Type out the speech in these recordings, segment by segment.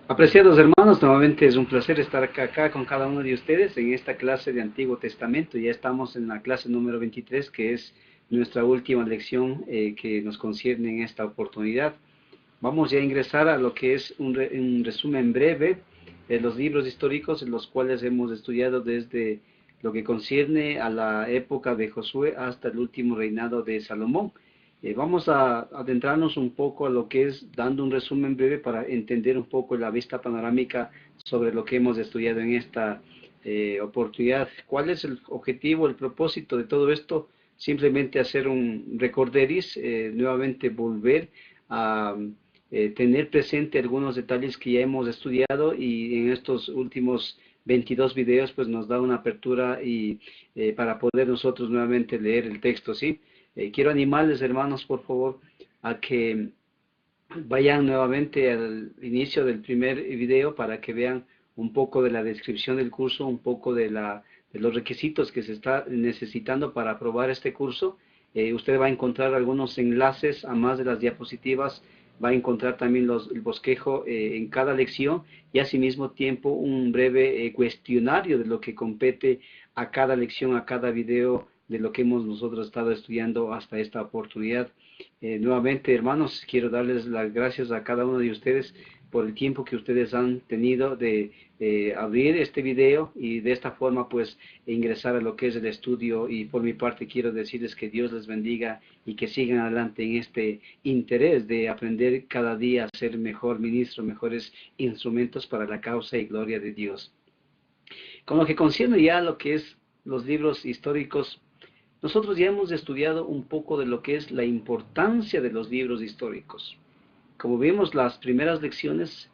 Apreciados hermanos, nuevamente es un placer estar acá con cada uno de ustedes en esta clase de Antiguo Testamento. Ya estamos en la clase número 23, que es nuestra última lección que nos concierne en esta oportunidad. Vamos ya a ingresar a lo que es un resumen breve de los libros históricos en los cuales hemos estudiado desde lo que concierne a la época de Josué hasta el último reinado de Salomón. Vamos a adentrarnos un poco a lo que es dando un resumen breve para entender un poco la vista panorámica sobre lo que hemos estudiado en esta oportunidad. ¿Cuál es el objetivo, el propósito de todo esto? Simplemente hacer un recorderis, nuevamente volver a tener presente algunos detalles que ya hemos estudiado y en estos últimos 22 videos pues nos da una apertura y para poder nosotros nuevamente leer el texto, ¿sí? Quiero animarles, hermanos, por favor, a que vayan nuevamente al inicio del primer video para que vean un poco de la descripción del curso, un poco de los requisitos que se está necesitando para aprobar este curso. Usted va a encontrar algunos enlaces a más de las diapositivas, va a encontrar también el bosquejo en cada lección y asimismo tiempo un breve cuestionario de lo que compete a cada lección, a cada video de lo que hemos nosotros estado estudiando hasta esta oportunidad. Nuevamente, hermanos, quiero darles las gracias a cada uno de ustedes por el tiempo que ustedes han tenido de abrir este video y de esta forma pues ingresar a lo que es el estudio, y por mi parte quiero decirles que Dios les bendiga y que sigan adelante en este interés de aprender cada día a ser mejor ministro, mejores instrumentos para la causa y gloria de Dios. Con lo que concierne ya a lo que es los libros históricos, nosotros ya hemos estudiado un poco de lo que es la importancia de los libros históricos. Como vimos las primeras lecciones,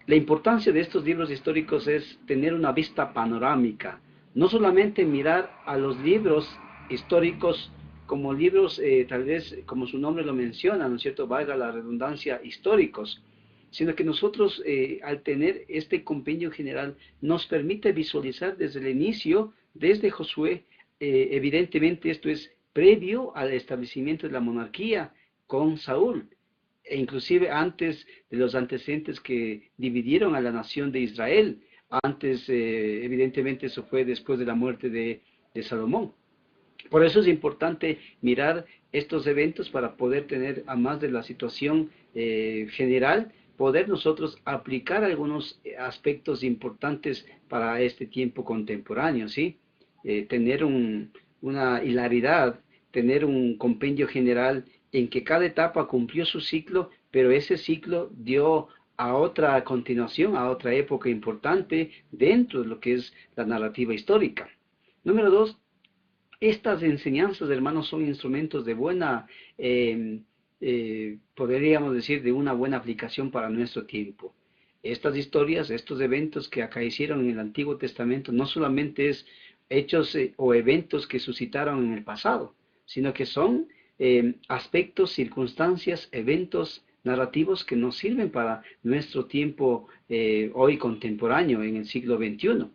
la importancia de estos libros históricos es tener una vista panorámica, no solamente mirar a los libros históricos como libros, tal vez como su nombre lo menciona, ¿no es cierto?, valga la redundancia, históricos, sino que nosotros al tener este compendio general nos permite visualizar desde el inicio, desde Josué, evidentemente esto es previo al establecimiento de la monarquía con Saúl, e inclusive antes de los antecedentes que dividieron a la nación de Israel. Antes, evidentemente, eso fue después de la muerte de Salomón. Por eso es importante mirar estos eventos para poder tener, a más de la situación general, poder nosotros aplicar algunos aspectos importantes para este tiempo contemporáneo, ¿sí? Tener una hilaridad, tener un compendio general en que cada etapa cumplió su ciclo, pero ese ciclo dio a otra continuación, a otra época importante dentro de lo que es la narrativa histórica. Número dos, estas enseñanzas, hermanos, son instrumentos de buena, podríamos decir, de una buena aplicación para nuestro tiempo. Estas historias, estos eventos que acaecieron en el Antiguo Testamento, no solamente es hechos o eventos que suscitaron en el pasado, sino que son aspectos, circunstancias, eventos narrativos que nos sirven para nuestro tiempo hoy contemporáneo, en el siglo XXI.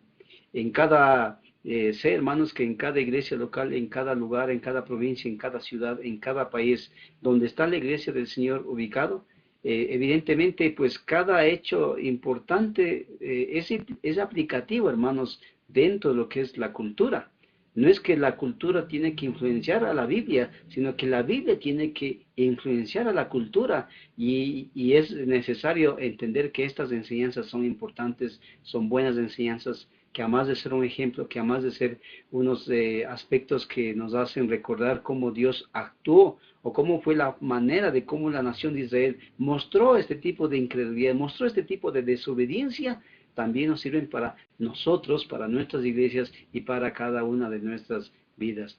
En cada sé, hermanos, que en cada iglesia local, en cada lugar, en cada provincia, en cada ciudad, en cada país donde está la iglesia del Señor ubicado, evidentemente, pues cada hecho importante es aplicativo, hermanos, dentro de lo que es la cultura. No es que la cultura tiene que influenciar a la Biblia, sino que la Biblia tiene que influenciar a la cultura, y es necesario entender que estas enseñanzas son importantes, son buenas enseñanzas, que además de ser un ejemplo, que además de ser unos aspectos que nos hacen recordar cómo Dios actuó o cómo fue la manera de cómo la nación de Israel mostró este tipo de incredulidad, mostró este tipo de desobediencia, también nos sirven para nosotros, para nuestras iglesias y para cada una de nuestras vidas.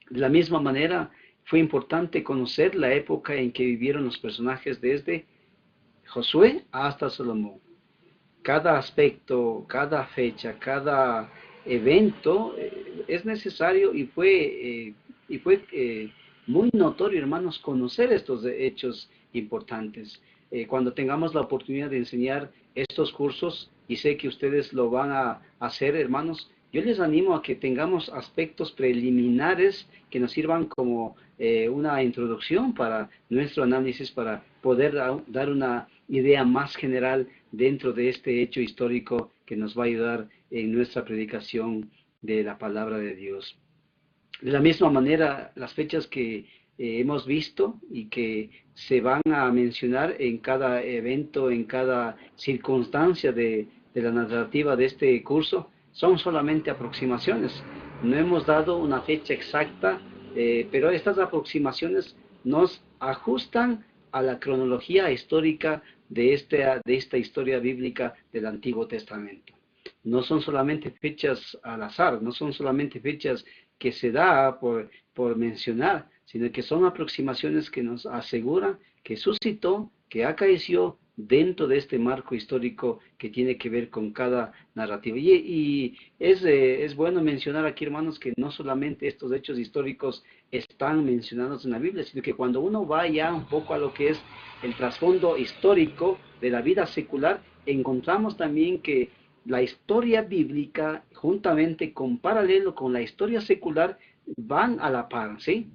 De la misma manera, fue importante conocer la época en que vivieron los personajes desde Josué hasta Salomón. Cada aspecto, cada fecha, cada evento es necesario, y fue muy notorio, hermanos, conocer estos hechos importantes. Cuando tengamos la oportunidad de enseñar estos cursos, y sé que ustedes lo van a hacer, hermanos, yo les animo a que tengamos aspectos preliminares que nos sirvan como una introducción para nuestro análisis, para poder dar una idea más general dentro de este hecho histórico que nos va a ayudar en nuestra predicación de la palabra de Dios. De la misma manera, las fechas que hemos visto y que se van a mencionar en cada evento, en cada circunstancia de la narrativa de este curso, son solamente aproximaciones. No hemos dado una fecha exacta, pero estas aproximaciones nos ajustan a la cronología histórica de esta historia bíblica del Antiguo Testamento. No son solamente fechas al azar, no son solamente fechas que se da por mencionar, sino que son aproximaciones que nos aseguran que suscitó, que acaeció dentro de este marco histórico que tiene que ver con cada narrativa. Y es bueno mencionar aquí, hermanos, que no solamente estos hechos históricos están mencionados en la Biblia, sino que cuando uno va ya un poco a lo que es el trasfondo histórico de la vida secular, encontramos también que la historia bíblica, juntamente con paralelo con la historia secular, van a la par, ¿sí?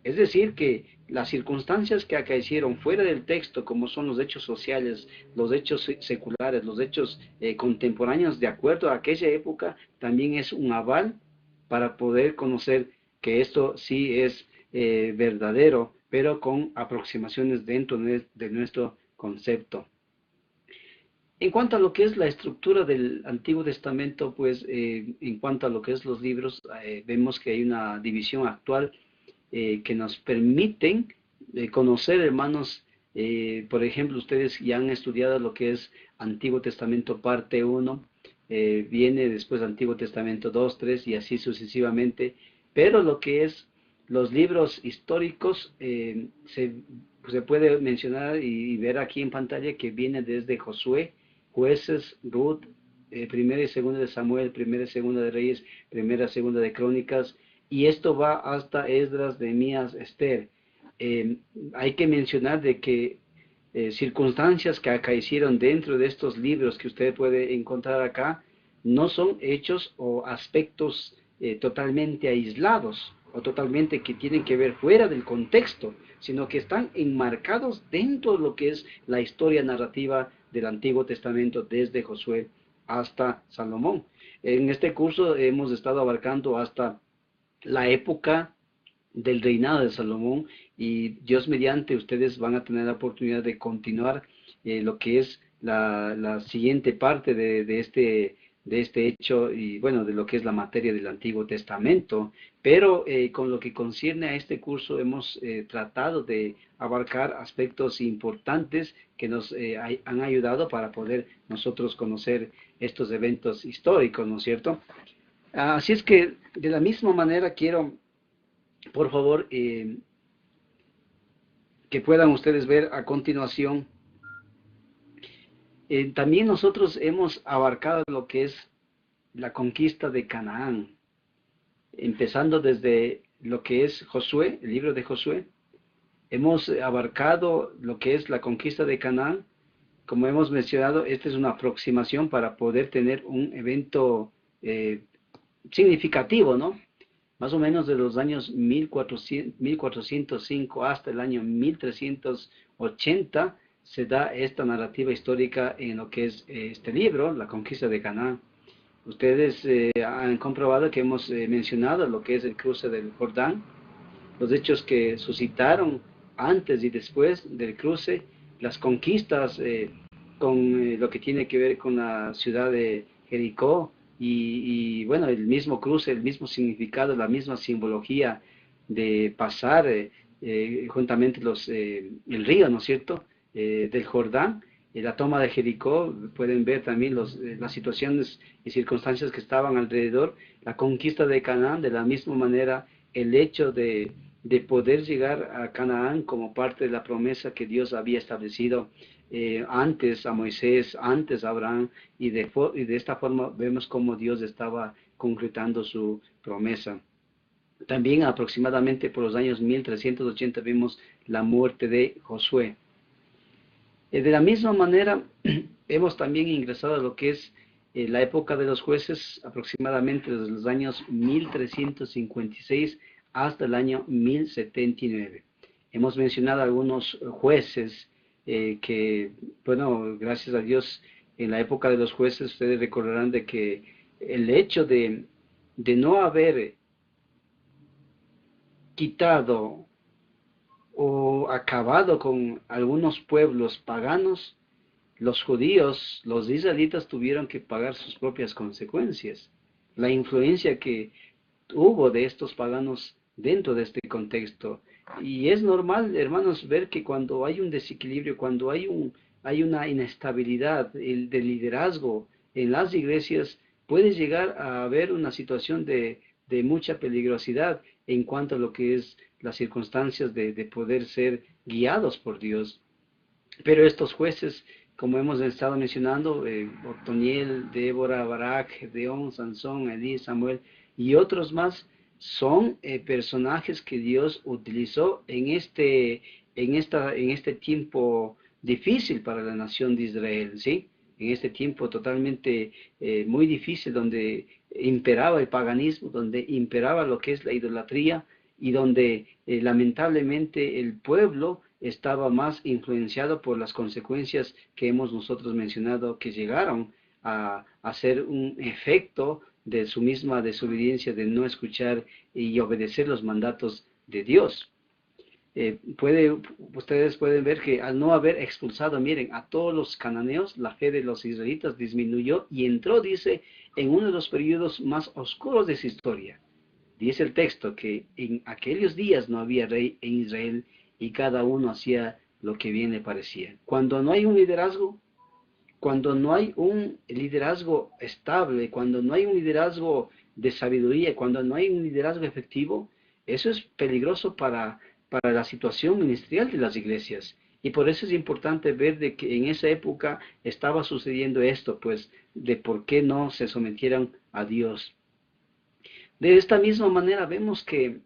Es decir, que las circunstancias que acaecieron fuera del texto, como son los hechos sociales, los hechos seculares, los hechos contemporáneos de acuerdo a aquella época, también es un aval para poder conocer que esto sí es verdadero, pero con aproximaciones dentro de nuestro concepto. En cuanto a lo que es la estructura del Antiguo Testamento, pues en cuanto a lo que es los libros, vemos que hay una división actual que nos permiten conocer, hermanos, por ejemplo, ustedes ya han estudiado lo que es Antiguo Testamento parte 1, viene después Antiguo Testamento 2, 3 y así sucesivamente, pero lo que es los libros históricos se puede mencionar y ver aquí en pantalla que viene desde Josué, Jueces, Ruth, Primera y Segunda de Samuel, Primera y Segunda de Reyes, Primera y Segunda de Crónicas, y esto va hasta Esdras, Nehemías, Esther. Hay que mencionar de que circunstancias que acaecieron dentro de estos libros que usted puede encontrar acá, no son hechos o aspectos totalmente aislados o totalmente que tienen que ver fuera del contexto, sino que están enmarcados dentro de lo que es la historia narrativa del Antiguo Testamento desde Josué hasta Salomón. En este curso hemos estado abarcando hasta la época del reinado de Salomón y Dios mediante ustedes van a tener la oportunidad de continuar lo que es la siguiente parte de este hecho y bueno, de lo que es la materia del Antiguo Testamento, pero con lo que concierne a este curso hemos tratado de abarcar aspectos importantes que nos han ayudado para poder nosotros conocer estos eventos históricos, ¿no es cierto? Así es que de la misma manera quiero, por favor, que puedan ustedes ver a continuación. También nosotros hemos abarcado lo que es la conquista de Canaán, empezando desde lo que es Josué, el libro de Josué. Hemos abarcado lo que es la conquista de Canaán. Como hemos mencionado, esta es una aproximación para poder tener un evento significativo, ¿no? Más o menos de los años 1405 hasta el año 1380 se da esta narrativa histórica en lo que es este libro, la conquista de Canaán. Ustedes han comprobado que hemos mencionado lo que es el cruce del Jordán, los hechos que suscitaron antes y después del cruce, las conquistas con lo que tiene que ver con la ciudad de Jericó, y bueno, el mismo cruce, el mismo significado, la misma simbología de pasar juntamente el río, ¿no es cierto?, del Jordán, la toma de Jericó, pueden ver también las situaciones y circunstancias que estaban alrededor, la conquista de Canaán, de la misma manera, el hecho de poder llegar a Canaán como parte de la promesa que Dios había establecido antes a Moisés, antes a Abraham, y de esta forma vemos cómo Dios estaba concretando su promesa. También aproximadamente por los años 1380 vimos la muerte de Josué. De la misma manera hemos también ingresado a lo que es la época de los jueces, aproximadamente desde los años 1356 hasta el año 1079. Hemos mencionado algunos jueces que, bueno, gracias a Dios, en la época de los jueces, ustedes recordarán de que el hecho de no haber quitado o acabado con algunos pueblos paganos, los judíos, los israelitas tuvieron que pagar sus propias consecuencias. La influencia que hubo de estos paganos dentro de este contexto. Y es normal, hermanos, ver que cuando hay un desequilibrio, cuando hay una inestabilidad de liderazgo en las iglesias, puede llegar a haber una situación de mucha peligrosidad en cuanto a lo que es las circunstancias de poder ser guiados por Dios. Pero estos jueces, como hemos estado mencionando, Otoniel, Débora, Barak, Gedeón, Sansón, Elí, Samuel y otros más, son personajes que Dios utilizó en este tiempo difícil para la nación de Israel, ¿sí? En este tiempo totalmente muy difícil, donde imperaba el paganismo, donde imperaba lo que es la idolatría y donde lamentablemente el pueblo estaba más influenciado por las consecuencias que hemos nosotros mencionado, que llegaron a ser un efecto de su misma desobediencia, de no escuchar y obedecer los mandatos de Dios. Ustedes pueden ver que al no haber expulsado, miren, a todos los cananeos, la fe de los israelitas disminuyó y entró, dice, en uno de los periodos más oscuros de su historia. Dice el texto que en aquellos días no había rey en Israel y cada uno hacía lo que bien le parecía. Cuando no hay un liderazgo, cuando no hay un liderazgo estable, cuando no hay un liderazgo de sabiduría, cuando no hay un liderazgo efectivo, eso es peligroso para la situación ministerial de las iglesias. Y por eso es importante ver de que en esa época estaba sucediendo esto, pues de por qué no se sometieran a Dios. De esta misma manera vemos que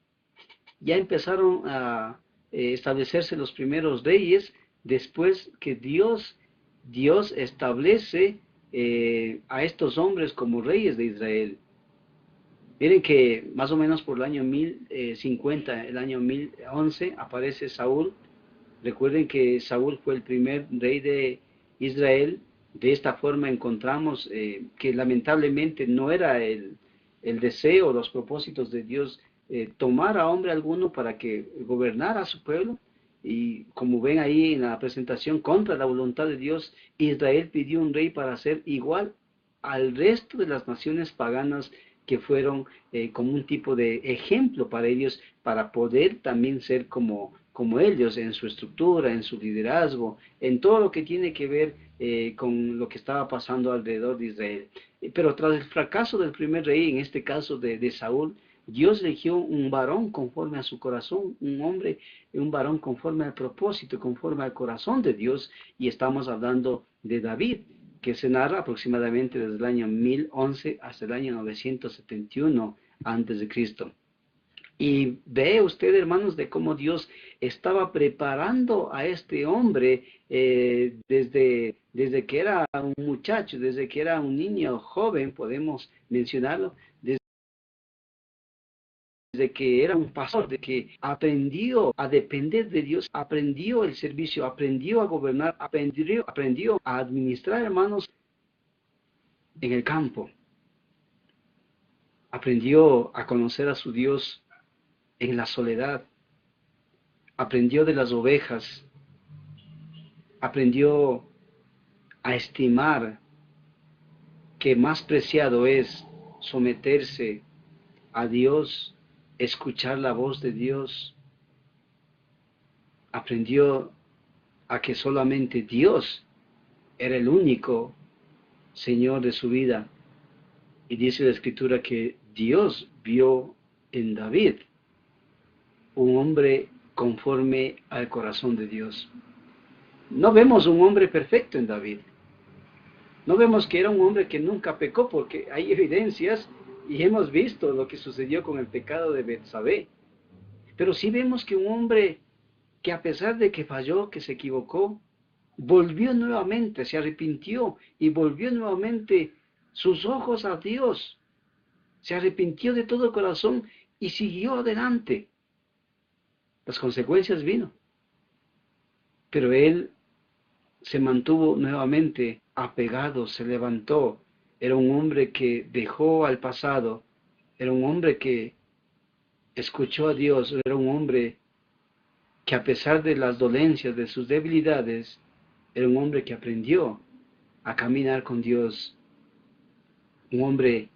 ya empezaron a establecerse los primeros reyes después que Dios establece a estos hombres como reyes de Israel. Miren que más o menos por el año 1050, el año 1011, aparece Saúl. Recuerden que Saúl fue el primer rey de Israel. De esta forma encontramos que lamentablemente no era el deseo, los propósitos de Dios tomar a hombre alguno para que gobernara a su pueblo. Y como ven ahí en la presentación, contra la voluntad de Dios, Israel pidió un rey para ser igual al resto de las naciones paganas que fueron como un tipo de ejemplo para ellos, para poder también ser como ellos en su estructura, en su liderazgo, en todo lo que tiene que ver con lo que estaba pasando alrededor de Israel. Pero tras el fracaso del primer rey, en este caso de Saúl, Dios eligió un varón conforme a su corazón, un hombre, un varón conforme al propósito, conforme al corazón de Dios, y estamos hablando de David, que se narra aproximadamente desde el año 1011 hasta el año 971 antes de Cristo. Y ve usted, hermanos, de cómo Dios estaba preparando a este hombre desde que era un muchacho, desde que era un niño joven, podemos mencionarlo, desde que era un pastor, de que aprendió a depender de Dios, aprendió el servicio, aprendió a gobernar, aprendió a administrar, hermanos, en el campo. Aprendió a conocer a su Dios en la soledad. Aprendió de las ovejas. Aprendió a estimar que más preciado es someterse a Dios, escuchar la voz de Dios. Aprendió a que solamente Dios era el único Señor de su vida. Y dice la Escritura que Dios vio en David un hombre conforme al corazón de Dios. No vemos un hombre perfecto en David. No vemos que era un hombre que nunca pecó, porque hay evidencias y hemos visto lo que sucedió con el pecado de Betsabé. Pero sí vemos que un hombre que a pesar de que falló, que se equivocó, volvió nuevamente, se arrepintió y volvió nuevamente sus ojos a Dios, se arrepintió de todo corazón y siguió adelante. Las consecuencias vino, pero él se mantuvo nuevamente apegado, se levantó. Era un hombre que dejó al pasado, era un hombre que escuchó a Dios, era un hombre que a pesar de las dolencias, de sus debilidades, era un hombre que aprendió a caminar con Dios, un hombre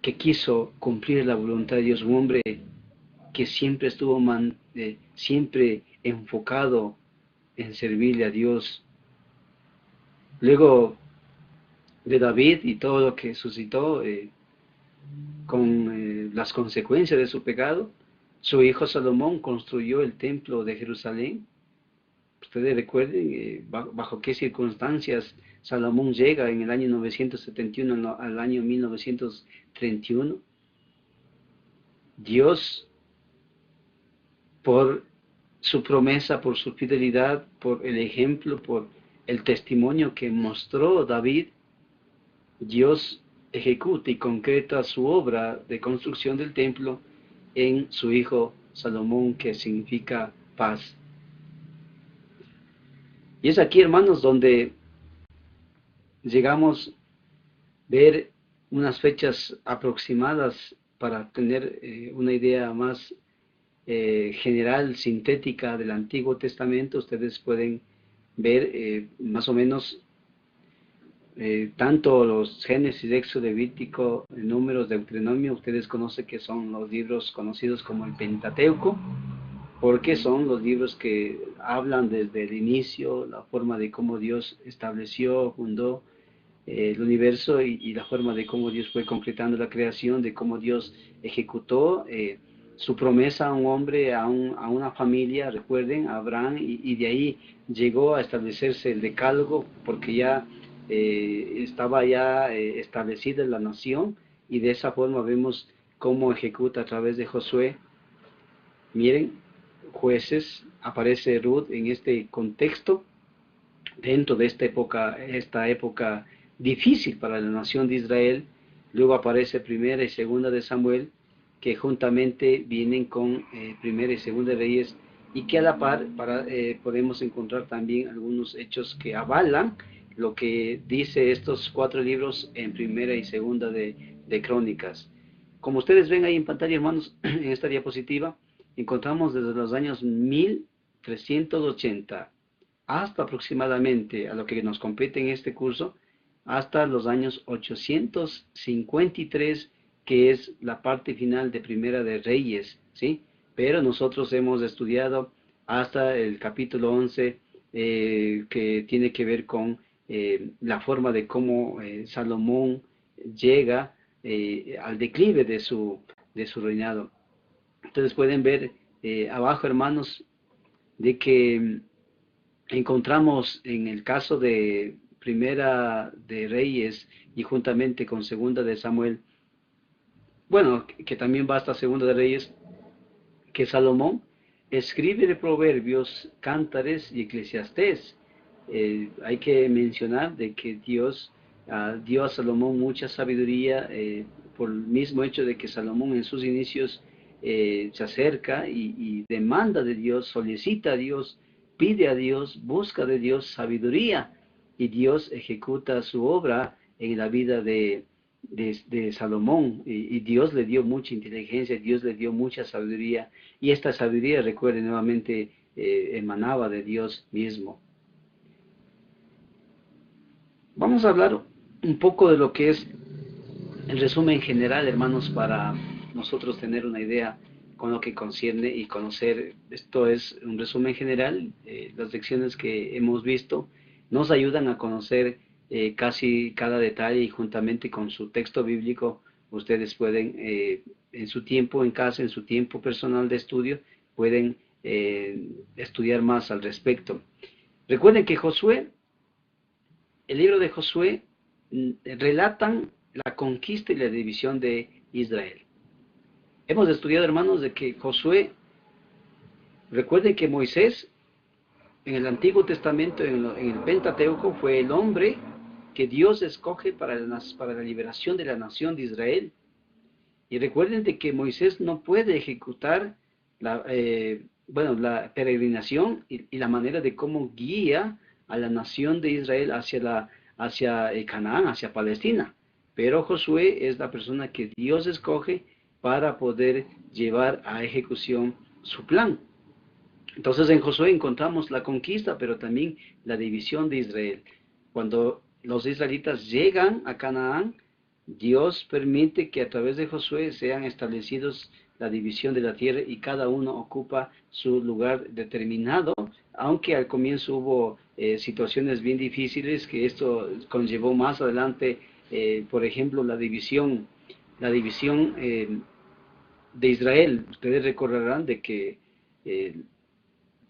que quiso cumplir la voluntad de Dios, un hombre que siempre estuvo siempre enfocado en servirle a Dios. Luego de David y todo lo que suscitó con las consecuencias de su pecado, su hijo Salomón construyó el templo de Jerusalén. Ustedes recuerden bajo qué circunstancias Salomón llega en el año 971 al año 1931. Dios, por su promesa, por su fidelidad, por el ejemplo, por el testimonio que mostró David, Dios ejecuta y concreta su obra de construcción del templo en su hijo Salomón, que significa paz. Y es aquí, hermanos, donde llegamos a ver unas fechas aproximadas para tener una idea más general, sintética del Antiguo Testamento. Ustedes pueden ver más o menos tanto los Génesis, Éxodo, Levítico, Números, Deuteronomio. Ustedes conocen que son los libros conocidos como el Pentateuco, porque son los libros que hablan desde el inicio, la forma de cómo Dios estableció, fundó el universo y la forma de cómo Dios fue concretando la creación, de cómo Dios ejecutó su promesa a un hombre, a una familia, recuerden, a Abraham, y de ahí llegó a establecerse el decálogo, porque ya estaba ya establecida la nación, y de esa forma vemos cómo ejecuta a través de Josué. Miren, Jueces, aparece Ruth en este contexto, dentro de esta época difícil para la nación de Israel. Luego aparece Primera y Segunda de Samuel, que juntamente vienen con Primera y Segunda de Reyes, y que a la par podemos encontrar también algunos hechos que avalan lo que dice estos 4 libros en Primera y Segunda de Crónicas. Como ustedes ven ahí en pantalla, hermanos, en esta diapositiva, encontramos desde los años 1380 hasta aproximadamente, a lo que nos compete en este curso, hasta los años 853, que es la parte final de Primera de Reyes, ¿sí? Pero nosotros hemos estudiado hasta el capítulo 11, que tiene que ver con la forma de cómo Salomón llega al declive de su reinado. Entonces pueden ver abajo, hermanos, de que encontramos en el caso de Primera de Reyes y juntamente con Segunda de Samuel, bueno, que también va hasta Segunda de Reyes, que Salomón escribe de Proverbios, Cántares y Eclesiastés. Hay que mencionar de que Dios dio a Salomón mucha sabiduría por el mismo hecho de que Salomón en sus inicios se acerca y demanda de Dios, solicita a Dios, pide a Dios, busca de Dios sabiduría, y Dios ejecuta su obra en la vida de Salomón, y Dios le dio mucha inteligencia, Dios le dio mucha sabiduría, y esta sabiduría, recuerden nuevamente, emanaba de Dios mismo. Vamos a hablar un poco de lo que es el resumen general, hermanos, para nosotros tener una idea con lo que concierne y conocer. Esto es un resumen general. Las lecciones que hemos visto nos ayudan a conocer casi cada detalle, y juntamente con su texto bíblico ustedes pueden en su tiempo en casa, en su tiempo personal de estudio, pueden estudiar más al respecto. Recuerden que Josué, el libro de Josué, relatan la conquista y la división de Israel. Hemos estudiado, hermanos, de que Josué, recuerden que Moisés en el Antiguo Testamento, en el Pentateuco, fue el hombre que Dios escoge para la liberación de la nación de Israel. Y recuerden de que Moisés no puede ejecutar la peregrinación y la manera de cómo guía a la nación de Israel hacia Canaán, hacia Palestina. Pero Josué es la persona que Dios escoge para poder llevar a ejecución su plan. Entonces en Josué encontramos la conquista, pero también la división de Israel. Cuando los israelitas llegan a Canaán, Dios permite que a través de Josué sean establecidos la división de la tierra y cada uno ocupa su lugar determinado, aunque al comienzo hubo situaciones bien difíciles que esto conllevó más adelante, por ejemplo, la división de Israel. Ustedes recordarán de que eh,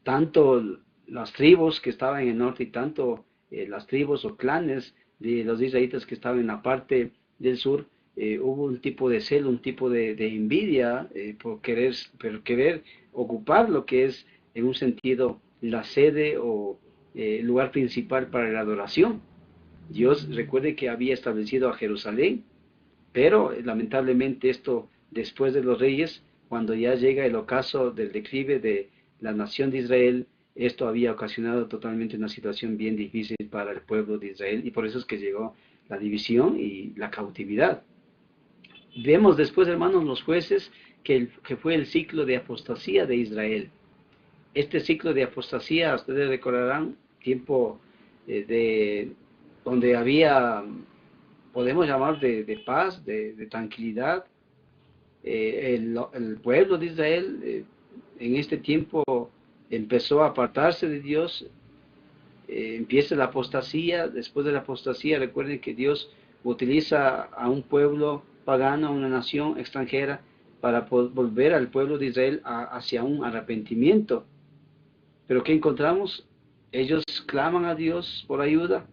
tanto las tribus que estaban en el norte y tanto las tribus o clanes de los israelitas que estaban en la parte del sur, hubo un tipo de celo, un tipo de envidia por querer ocupar lo que es en un sentido la sede o el lugar principal para la adoración. Dios recuerde que había establecido a Jerusalén, pero lamentablemente esto después de los reyes, cuando ya llega el ocaso del declive de la nación de Israel, esto había ocasionado totalmente una situación bien difícil para el pueblo de Israel y por eso es que llegó la división y la cautividad. Vemos después, hermanos, los jueces, que fue el ciclo de apostasía de Israel. Este ciclo de apostasía, ustedes recordarán, tiempo de donde había, podemos llamar de paz, de tranquilidad. El pueblo de Israel en este tiempo empezó a apartarse de Dios, empieza la apostasía. Después de la apostasía, recuerden que Dios utiliza a un pueblo pagano, a una nación extranjera, para volver al pueblo de Israel hacia un arrepentimiento. Pero ¿qué encontramos? Ellos claman a Dios por ayuda.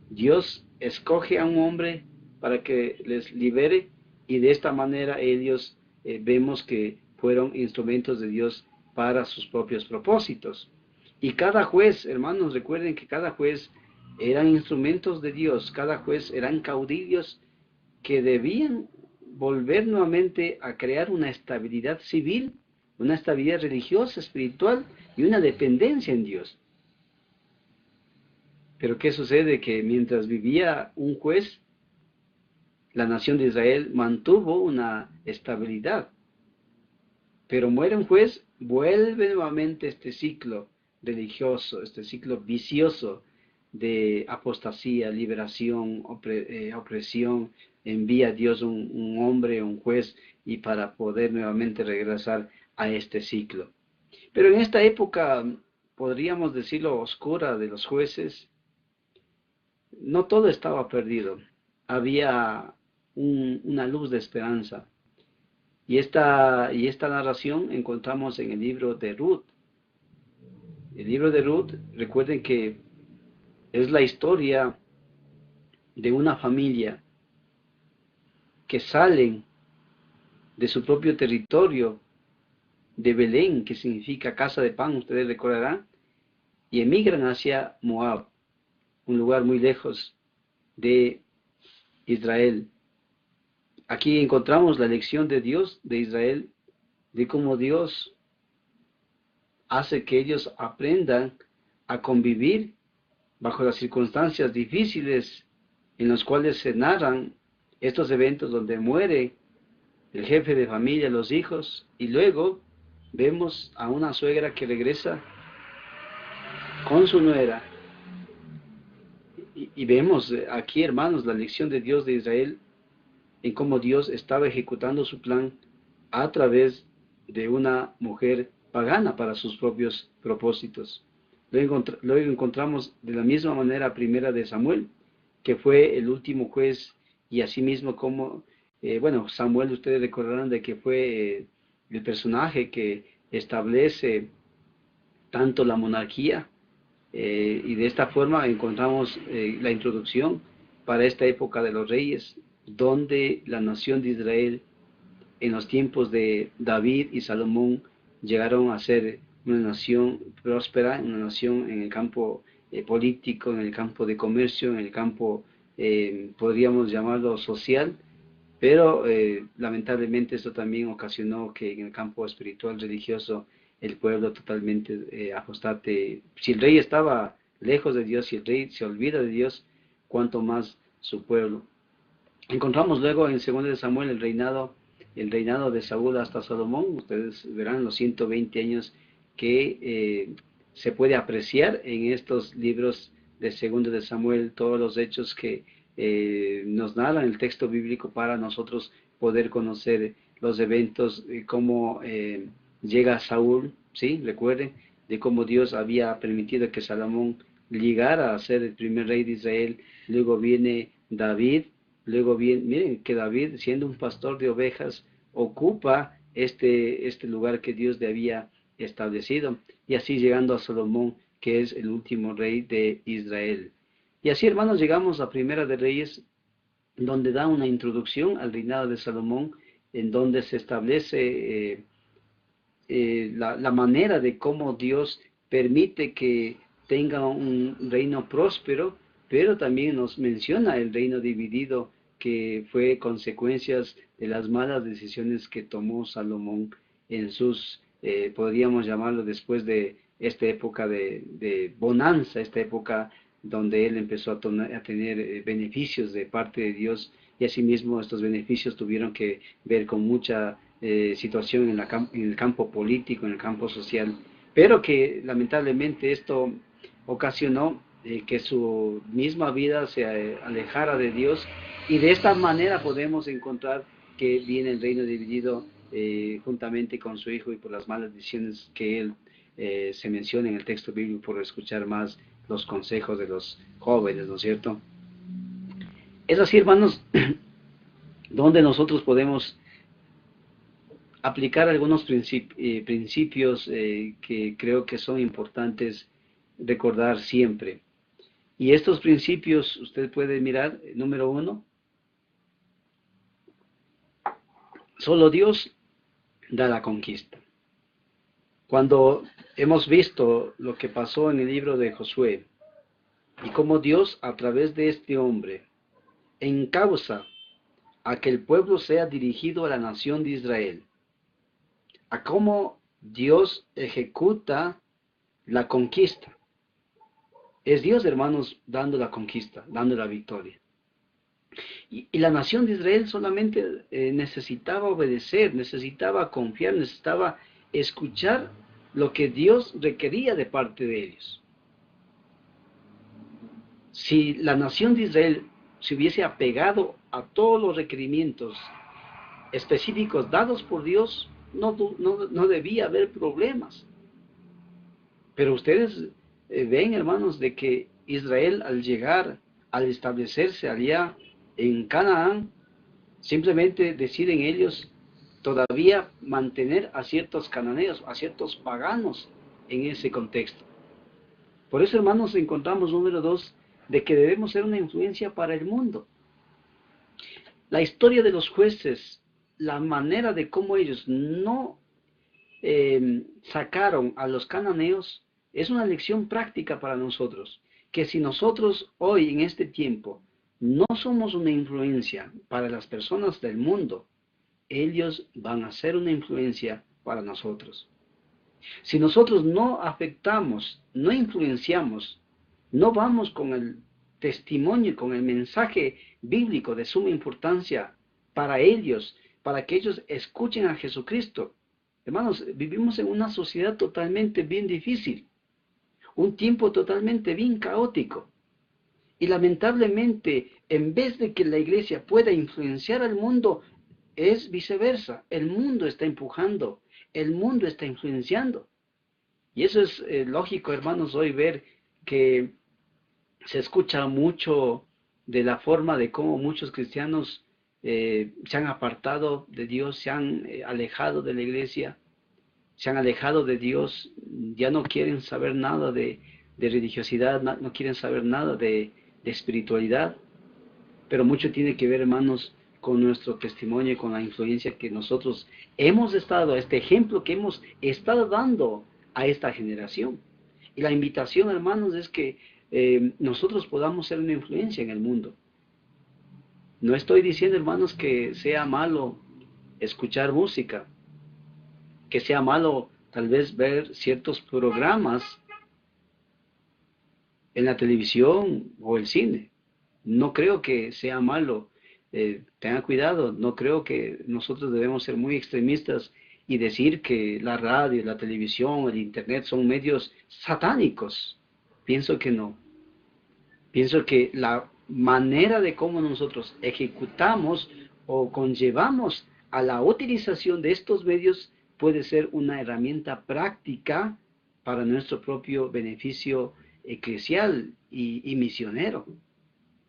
Dios escoge a un hombre para que les libere y de esta manera ellos vemos que fueron instrumentos de Dios para sus propios propósitos. Y cada juez, hermanos, recuerden que cada juez eran instrumentos de Dios, cada juez eran caudillos que debían volver nuevamente a crear una estabilidad civil, una estabilidad religiosa, espiritual y una dependencia en Dios. Pero ¿qué sucede? Que mientras vivía un juez, la nación de Israel mantuvo una estabilidad. Pero muere un juez, vuelve nuevamente este ciclo religioso, este ciclo vicioso de apostasía, liberación, opresión. Envía a Dios un hombre, un juez, y para poder nuevamente regresar a este ciclo. Pero en esta época, podríamos decirlo, oscura de los jueces, no todo estaba perdido. Había una luz de esperanza. Y esta narración encontramos en el libro de Ruth. El libro de Ruth, recuerden que es la historia de una familia que salen de su propio territorio, de Belén, que significa casa de pan, ustedes recordarán, y emigran hacia Moab, un lugar muy lejos de Israel. Aquí encontramos la lección de Dios de Israel, de cómo Dios hace que ellos aprendan a convivir bajo las circunstancias difíciles en las cuales se narran estos eventos donde muere el jefe de familia, los hijos, y luego vemos a una suegra que regresa con su nuera. Y vemos aquí, hermanos, la lección de Dios de Israel en cómo Dios estaba ejecutando su plan a través de una mujer pagana para sus propios propósitos. Luego encontramos de la misma manera a Primera de Samuel, que fue el último juez, y asimismo como, Samuel, ustedes recordarán de que fue el personaje que establece tanto la monarquía, y de esta forma encontramos la introducción para esta época de los reyes, donde la nación de Israel en los tiempos de David y Salomón llegaron a ser una nación próspera, una nación en el campo político, en el campo de comercio, en el campo podríamos llamarlo social, pero lamentablemente esto también ocasionó que en el campo espiritual religioso el pueblo totalmente apostate. Si el rey estaba lejos de Dios, si el rey se olvida de Dios, cuanto más su pueblo. Encontramos luego en 2 de Samuel el reinado de Saúl hasta Salomón. Ustedes verán los 120 años que se puede apreciar en estos libros de 2 de Samuel, todos los hechos que nos narran el texto bíblico para nosotros poder conocer los eventos, cómo llega Saúl, ¿sí? Recuerden de cómo Dios había permitido que Salomón llegara a ser el primer rey de Israel. Luego viene David. Luego bien, miren que David, siendo un pastor de ovejas, ocupa este lugar que Dios le había establecido. Y así llegando a Salomón, que es el último rey de Israel. Y así, hermanos, llegamos a Primera de Reyes, donde da una introducción al reinado de Salomón, en donde se establece la manera de cómo Dios permite que tenga un reino próspero, pero también nos menciona el reino dividido que fue consecuencias de las malas decisiones que tomó Salomón en sus, podríamos llamarlo después de esta época de bonanza, esta época donde él empezó a tener beneficios de parte de Dios, y asimismo estos beneficios tuvieron que ver con mucha situación en el campo político, en el campo social, pero que lamentablemente esto ocasionó que su misma vida se alejara de Dios, y de esta manera podemos encontrar que viene el reino dividido juntamente con su hijo, y por las malas decisiones que él se menciona en el texto bíblico, por escuchar más los consejos de los jóvenes, ¿no es cierto? Es así, hermanos, donde nosotros podemos aplicar algunos principios que creo que son importantes recordar siempre. Y estos principios, usted puede mirar, número 1, solo Dios da la conquista. Cuando hemos visto lo que pasó en el libro de Josué, y cómo Dios a través de este hombre encausa a que el pueblo sea dirigido a la nación de Israel, a cómo Dios ejecuta la conquista. Es Dios, hermanos, dando la conquista, dando la victoria. Y la nación de Israel solamente necesitaba obedecer, necesitaba confiar, necesitaba escuchar lo que Dios requería de parte de ellos. Si la nación de Israel se hubiese apegado a todos los requerimientos específicos dados por Dios, no debía haber problemas. Pero ustedes ven, hermanos, de que Israel al llegar, al establecerse allá en Canaán, simplemente deciden ellos todavía mantener a ciertos cananeos, a ciertos paganos en ese contexto. Por eso, hermanos, encontramos número 2, de que debemos ser una influencia para el mundo. La historia de los jueces, la manera de cómo ellos no sacaron a los cananeos, es una lección práctica para nosotros, que si nosotros hoy en este tiempo no somos una influencia para las personas del mundo, ellos van a ser una influencia para nosotros. Si nosotros no afectamos, no influenciamos, no vamos con el testimonio, con el mensaje bíblico de suma importancia para ellos, para que ellos escuchen a Jesucristo. Hermanos, vivimos en una sociedad totalmente bien difícil, un tiempo totalmente bien caótico. Y lamentablemente, en vez de que la iglesia pueda influenciar al mundo, es viceversa. El mundo está empujando, el mundo está influenciando. Y eso es lógico, hermanos, hoy ver que se escucha mucho de la forma de cómo muchos cristianos se han apartado de Dios, se han alejado de la iglesia, se han alejado de Dios, ya no quieren saber nada de religiosidad, no quieren saber nada de espiritualidad, pero mucho tiene que ver, hermanos, con nuestro testimonio y con la influencia que nosotros hemos estado, este ejemplo que hemos estado dando a esta generación. Y la invitación, hermanos, es que nosotros podamos ser una influencia en el mundo. No estoy diciendo, hermanos, que sea malo escuchar música, que sea malo tal vez ver ciertos programas en la televisión o el cine. No creo que sea malo. Tengan cuidado, no creo que nosotros debemos ser muy extremistas y decir que la radio, la televisión, el internet son medios satánicos. Pienso que no. Pienso que la manera de cómo nosotros ejecutamos o conllevamos a la utilización de estos medios puede ser una herramienta práctica para nuestro propio beneficio eclesial y misionero.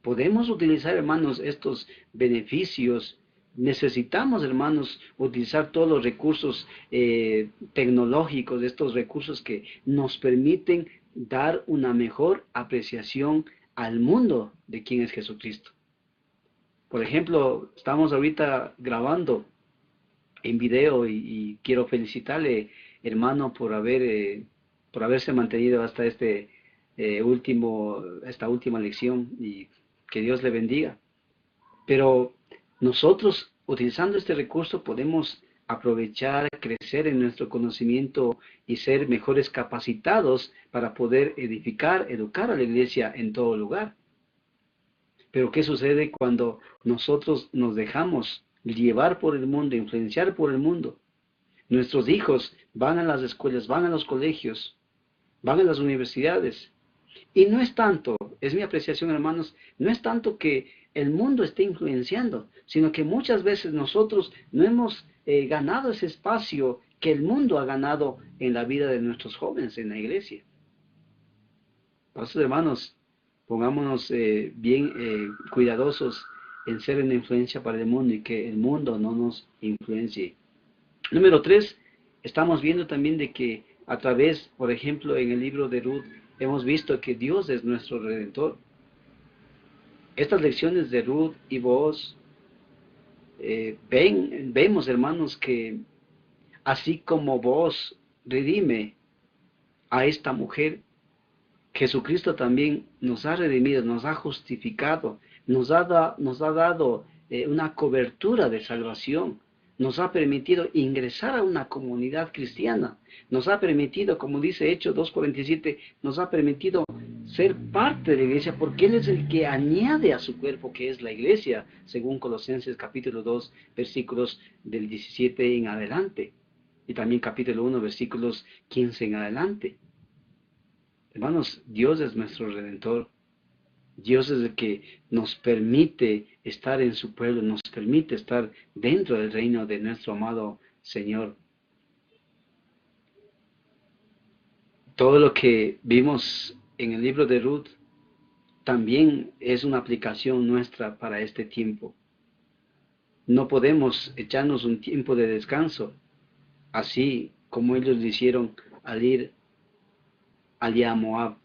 Podemos utilizar, hermanos, estos beneficios. Necesitamos, hermanos, utilizar todos los recursos tecnológicos, estos recursos que nos permiten dar una mejor apreciación al mundo de quién es Jesucristo. Por ejemplo, estamos ahorita grabando en video y quiero felicitarle, hermano, por haberse mantenido hasta esta última lección, y que Dios le bendiga. Pero nosotros, utilizando este recurso, podemos aprovechar, crecer en nuestro conocimiento y ser mejores capacitados para poder edificar, educar a la iglesia en todo lugar. Pero ¿qué sucede cuando nosotros nos dejamos llevar por el mundo, influenciar por el mundo? Nuestros hijos van a las escuelas, van a los colegios, van a las universidades. Y no es tanto, es mi apreciación, hermanos, no es tanto que el mundo esté influenciando, sino que muchas veces nosotros no hemos ganado ese espacio que el mundo ha ganado en la vida de nuestros jóvenes en la iglesia. Entonces, hermanos, pongámonos bien cuidadosos en ser una influencia para el mundo y que el mundo no nos influencie. Número 3, estamos viendo también de que a través, por ejemplo, en el libro de Ruth, hemos visto que Dios es nuestro Redentor. Estas lecciones de Ruth y Boaz, vemos, hermanos, que así como Boaz redime a esta mujer, Jesucristo también nos ha redimido, nos ha justificado, nos ha dado una cobertura de salvación, nos ha permitido ingresar a una comunidad cristiana, nos ha permitido, como dice Hechos 2:47, nos ha permitido ser parte de la iglesia, porque Él es el que añade a su cuerpo, que es la iglesia, según Colosenses capítulo 2, versículos del 17 en adelante, y también capítulo 1, versículos 15 en adelante. Hermanos, Dios es nuestro Redentor. Dios es el que nos permite estar en su pueblo, nos permite estar dentro del reino de nuestro amado Señor. Todo lo que vimos en el libro de Ruth también es una aplicación nuestra para este tiempo. No podemos echarnos un tiempo de descanso, así como ellos lo hicieron al ir allá a Moab.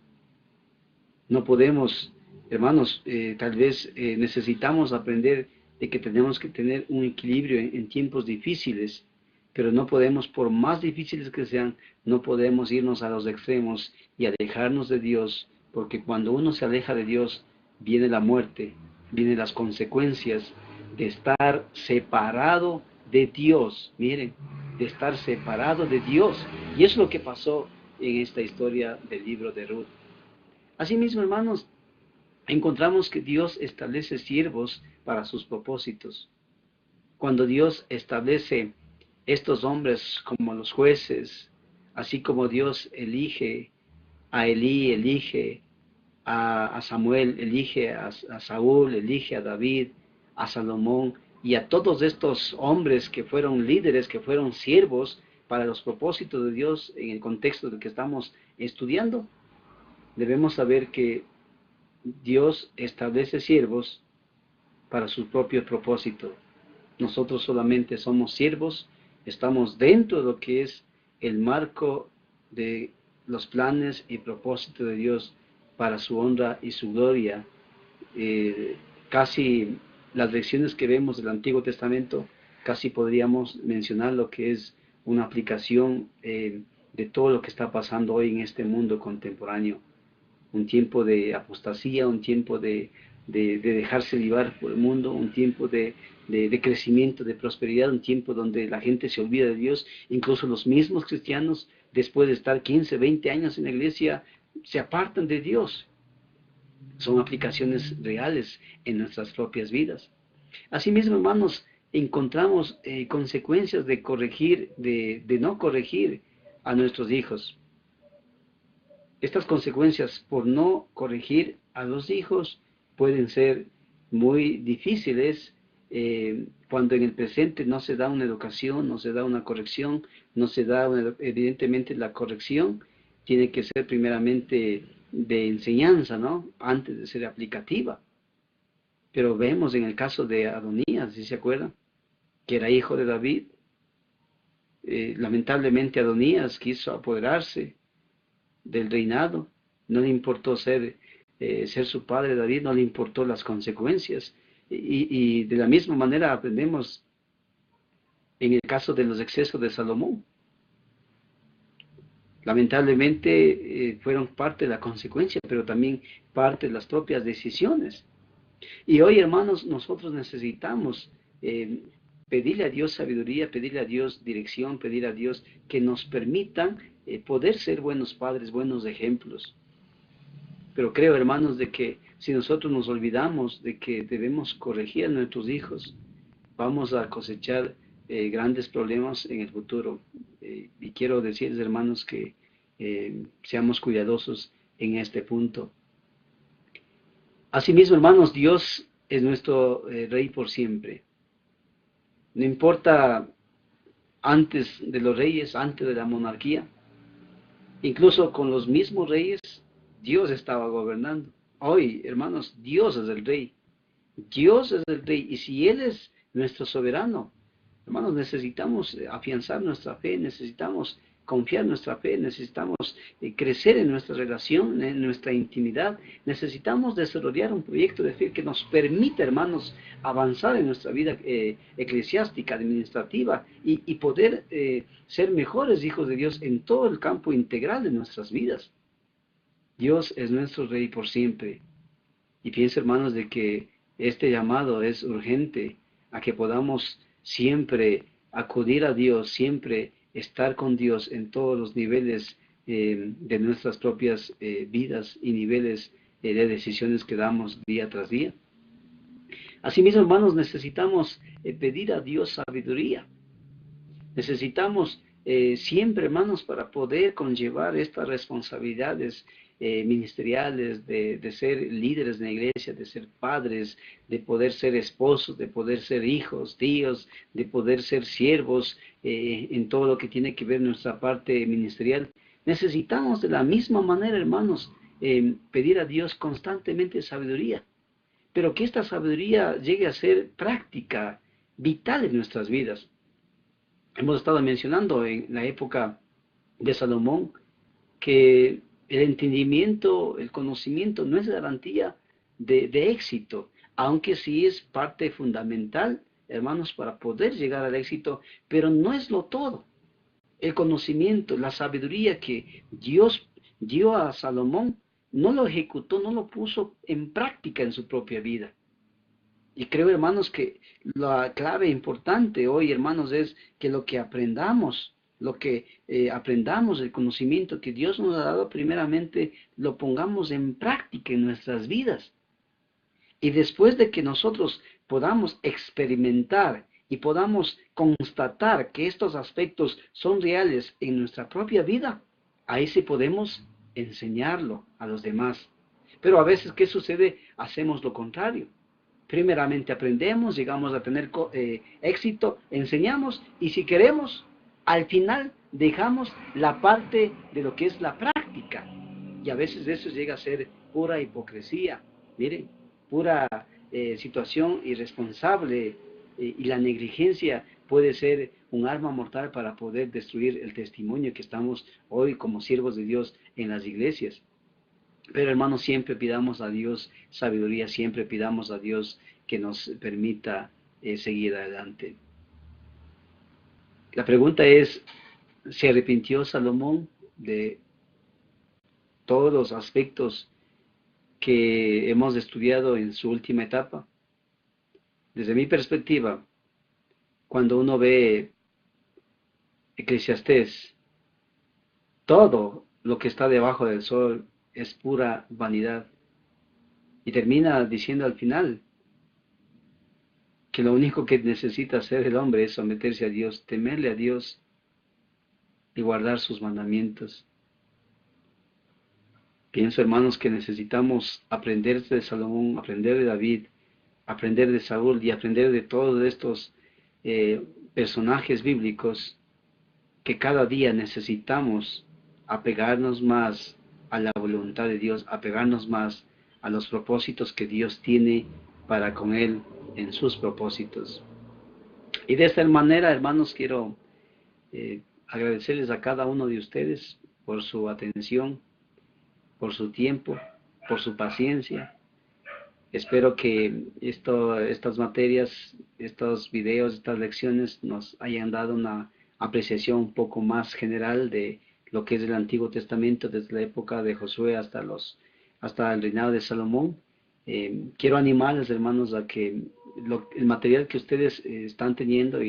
No podemos, hermanos, tal vez necesitamos aprender de que tenemos que tener un equilibrio en tiempos difíciles, pero no podemos, por más difíciles que sean, no podemos irnos a los extremos y alejarnos de Dios, porque cuando uno se aleja de Dios, viene la muerte, vienen las consecuencias de estar separado de Dios. Miren, de estar separado de Dios. Y es lo que pasó en esta historia del libro de Ruth. Asimismo, hermanos, encontramos que Dios establece siervos para sus propósitos. Cuando Dios establece estos hombres como los jueces, así como Dios elige a Elí, elige a Samuel, elige a Saúl, elige a David, a Salomón y a todos estos hombres que fueron líderes, que fueron siervos para los propósitos de Dios en el contexto del que estamos estudiando, debemos saber que Dios establece siervos para su propio propósito. Nosotros solamente somos siervos, estamos dentro de lo que es el marco de los planes y propósitos de Dios para su honra y su gloria. Casi las lecciones que vemos del Antiguo Testamento, casi podríamos mencionar lo que es una aplicación de todo lo que está pasando hoy en este mundo contemporáneo. Un tiempo de apostasía, un tiempo de de dejarse llevar por el mundo, un tiempo de crecimiento, de prosperidad, un tiempo donde la gente se olvida de Dios, incluso los mismos cristianos, después de estar 15, 20 años en la iglesia, se apartan de Dios. Son aplicaciones reales en nuestras propias vidas. Asimismo, hermanos, encontramos consecuencias de corregir, de no corregir a nuestros hijos. Estas consecuencias por no corregir a los hijos pueden ser muy difíciles cuando en el presente no se da una educación, no se da una corrección, no se da evidentemente la corrección tiene que ser primeramente de enseñanza, ¿no? Antes de ser aplicativa. Pero vemos en el caso de Adonías, si se acuerdan, que era hijo de David. Lamentablemente Adonías quiso apoderarse del reinado, no le importó ser su padre David, no le importó las consecuencias. Y de la misma manera aprendemos en el caso de los excesos de Salomón. Lamentablemente fueron parte de la consecuencia, pero también parte de las propias decisiones. Y hoy, hermanos, nosotros necesitamos pedirle a Dios sabiduría, pedirle a Dios dirección, pedir a Dios que nos permitan poder ser buenos padres, buenos ejemplos. Pero creo, hermanos, de que si nosotros nos olvidamos de que debemos corregir a nuestros hijos, vamos a cosechar grandes problemas en el futuro. Y quiero decirles, hermanos, que seamos cuidadosos en este punto. Asimismo, hermanos, Dios es nuestro Rey por siempre. No importa antes de los reyes, antes de la monarquía, incluso con los mismos reyes, Dios estaba gobernando. Hoy, hermanos, Dios es el Rey. Dios es el Rey. Y si Él es nuestro soberano, hermanos, necesitamos afianzar nuestra fe, necesitamos confiar en nuestra fe, necesitamos crecer en nuestra relación, en nuestra intimidad, necesitamos desarrollar un proyecto de fe que nos permita, hermanos, avanzar en nuestra vida eclesiástica, administrativa y poder ser mejores hijos de Dios en todo el campo integral de nuestras vidas. Dios es nuestro Rey por siempre. Y pienso, hermanos, de que este llamado es urgente a que podamos siempre acudir a Dios, siempre estar con Dios en todos los niveles de nuestras propias vidas y niveles de decisiones que damos día tras día. Asimismo, hermanos, necesitamos pedir a Dios sabiduría. Necesitamos siempre, hermanos, para poder conllevar estas responsabilidades ministeriales, de ser líderes en la iglesia, de ser padres, de poder ser esposos, de poder ser hijos, tíos, de poder ser siervos en todo lo que tiene que ver nuestra parte ministerial. Necesitamos de la misma manera, hermanos, pedir a Dios constantemente sabiduría, pero que esta sabiduría llegue a ser práctica, vital en nuestras vidas. Hemos estado mencionando en la época de Salomón que el entendimiento, el conocimiento no es garantía de éxito, aunque sí es parte fundamental, hermanos, para poder llegar al éxito, pero no es lo todo. El conocimiento, la sabiduría que Dios dio a Salomón, no lo ejecutó, no lo puso en práctica en su propia vida. Y creo, hermanos, que la clave importante hoy, hermanos, es que lo que aprendamos, el conocimiento que Dios nos ha dado, primeramente lo pongamos en práctica en nuestras vidas. Y después de que nosotros podamos experimentar y podamos constatar que estos aspectos son reales en nuestra propia vida, ahí sí podemos enseñarlo a los demás. Pero a veces, ¿qué sucede? Hacemos lo contrario. Primeramente aprendemos, llegamos a tener éxito, enseñamos y si queremos, al final dejamos la parte de lo que es la práctica. Y a veces eso llega a ser pura hipocresía, miren, pura situación irresponsable y la negligencia puede ser un arma mortal para poder destruir el testimonio que estamos hoy como siervos de Dios en las iglesias. Pero hermanos, siempre pidamos a Dios sabiduría, siempre pidamos a Dios que nos permita seguir adelante. La pregunta es, ¿se arrepintió Salomón de todos los aspectos que hemos estudiado en su última etapa. Desde mi perspectiva, cuando uno ve Eclesiastés, todo lo que está debajo del sol es pura vanidad. Y termina diciendo al final que lo único que necesita hacer el hombre es someterse a Dios, temerle a Dios y guardar sus mandamientos. Pienso, hermanos, que necesitamos aprender de Salomón, aprender de David, aprender de Saúl y aprender de todos estos personajes bíblicos, que cada día necesitamos apegarnos más a la voluntad de Dios, apegarnos más a los propósitos que Dios tiene para con Él en sus propósitos. Y de esta manera, hermanos, quiero agradecerles a cada uno de ustedes por su atención, por su tiempo, por su paciencia. Espero que estas materias, estos videos, estas lecciones nos hayan dado una apreciación un poco más general de lo que es el Antiguo Testamento desde la época de Josué hasta el reinado de Salomón. Quiero animarles, hermanos, a que el material que ustedes están teniendo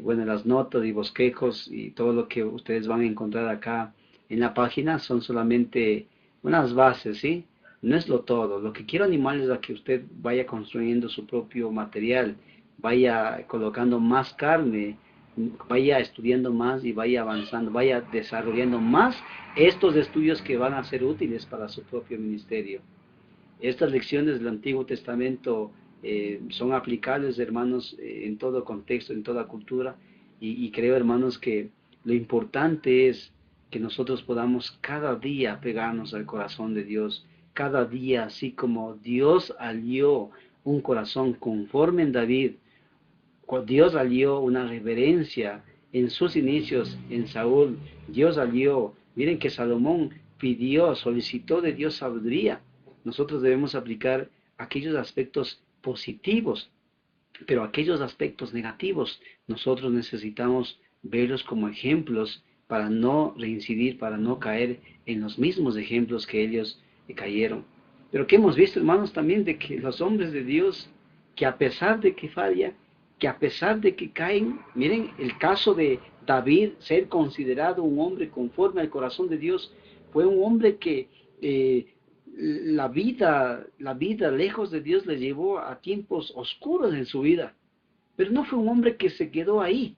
bueno, las notas y bosquejos y todo lo que ustedes van a encontrar acá en la página son solamente unas bases, ¿sí? No es lo todo. Lo que quiero animarles a que usted vaya construyendo su propio material, vaya colocando más carne, vaya estudiando más y vaya avanzando, vaya desarrollando más estos estudios que van a ser útiles para su propio ministerio. Estas lecciones del Antiguo Testamento son aplicables, hermanos, en todo contexto, en toda cultura, y creo, hermanos, que lo importante es que nosotros podamos cada día pegarnos al corazón de Dios, cada día, así como Dios alió un corazón conforme en David, Dios alió una reverencia en sus inicios en Saúl, Dios alió, miren que Salomón pidió, solicitó de Dios sabiduría. Nosotros debemos aplicar aquellos aspectos positivos, pero aquellos aspectos negativos nosotros necesitamos verlos como ejemplos para no reincidir, para no caer en los mismos ejemplos que ellos cayeron. Pero que hemos visto, hermanos, también de que los hombres de Dios, que a pesar de que falla, que a pesar de que caen, miren el caso de David, ser considerado un hombre conforme al corazón de Dios, fue un hombre que la vida lejos de Dios le llevó a tiempos oscuros en su vida, pero no fue un hombre que se quedó ahí,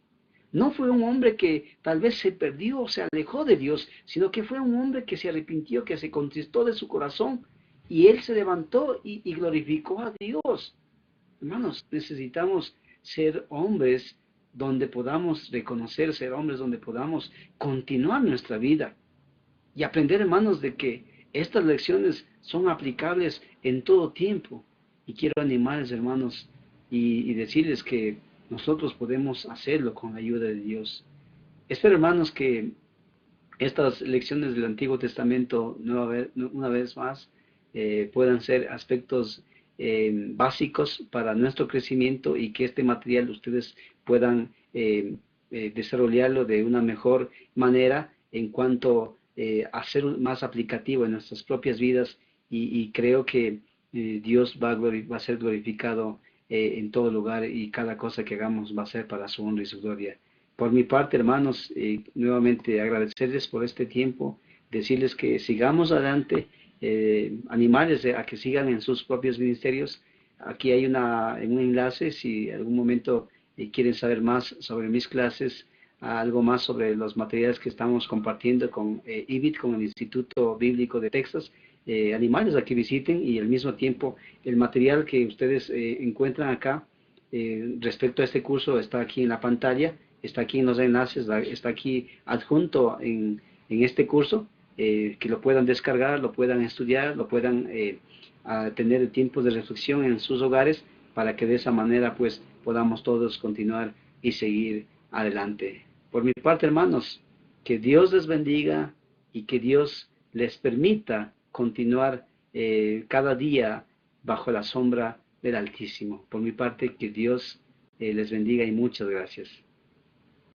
no fue un hombre que tal vez se perdió o se alejó de Dios, sino que fue un hombre que se arrepintió, que se contristó de su corazón, y él se levantó y glorificó a Dios. Hermanos, necesitamos ser hombres donde podamos reconocer, ser hombres donde podamos continuar nuestra vida y aprender, hermanos, de que estas lecciones son aplicables en todo tiempo. Y quiero animarles, hermanos, y decirles que nosotros podemos hacerlo con la ayuda de Dios. Espero, hermanos, que estas lecciones del Antiguo Testamento, una vez más, puedan ser aspectos básicos para nuestro crecimiento y que este material ustedes puedan desarrollarlo de una mejor manera en cuanto a ser más aplicativo en nuestras propias vidas y creo que Dios va a ser glorificado en todo lugar y cada cosa que hagamos va a ser para su honra y su gloria. Por mi parte, hermanos, nuevamente agradecerles por este tiempo, decirles que sigamos adelante, animarles a que sigan en sus propios ministerios. Aquí hay un enlace, si en algún momento quieren saber más sobre mis clases, algo más sobre los materiales que estamos compartiendo con IBIT, con el Instituto Bíblico de Texas, animarles a que visiten y al mismo tiempo el material que ustedes encuentran acá respecto a este curso está aquí en la pantalla, está aquí en los enlaces, está aquí adjunto en este curso, que lo puedan descargar, lo puedan estudiar, lo puedan tener tiempos de reflexión en sus hogares para que de esa manera pues podamos todos continuar y seguir adelante. Por mi parte, hermanos, que Dios les bendiga y que Dios les permita continuar cada día bajo la sombra del Altísimo. Por mi parte, que Dios les bendiga y muchas gracias.